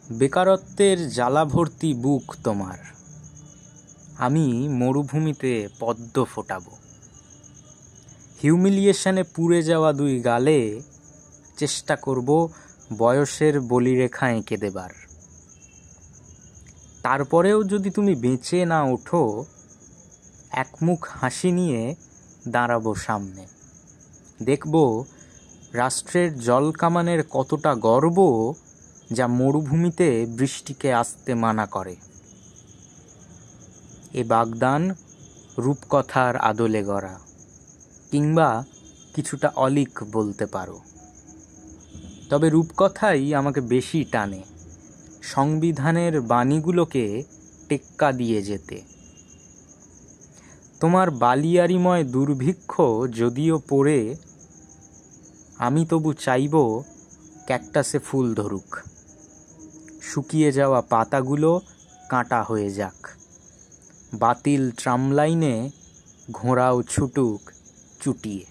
বেকারত্বের জ্বালা ভর্তি বুক তোমার, আমি মরুভূমিতে পদ্ম ফোটাবো। হিউমিলিয়েশনে পুড়ে যাওয়া দুই গালে চেষ্টা করব বয়সের বলিরেখা এঁকে দেবার। তারপরেও যদি তুমি বেঁচে না ওঠো, একমুখ হাসি নিয়ে দাঁড়াবো সামনে। দেখব রাষ্ট্রের জলকামানের কতটা গর্ব, যা মরুভূমিতে বৃষ্টিকে আসতে মানা করে। এ বাগদান রূপকথার আদলে গড়া, কিংবা কিছুটা অলিক বলতে পারো। তবে রূপকথাই আমাকে বেশি টানে, সংবিধানের বাণীগুলোকে টেক্কা দিয়ে যেতে। তোমার বালিয়ারিময় দুর্ভিক্ষ যদিও পড়ে, আমি তবু চাইব ক্যাকটাসে ফুল ধরুক, শুকিয়ে যাওয়া পাতাগুলো কাঁটা হয়ে যাক, বাতিল ট্রামলাইনে ঘোড়াও ছুটুক চুটিয়ে।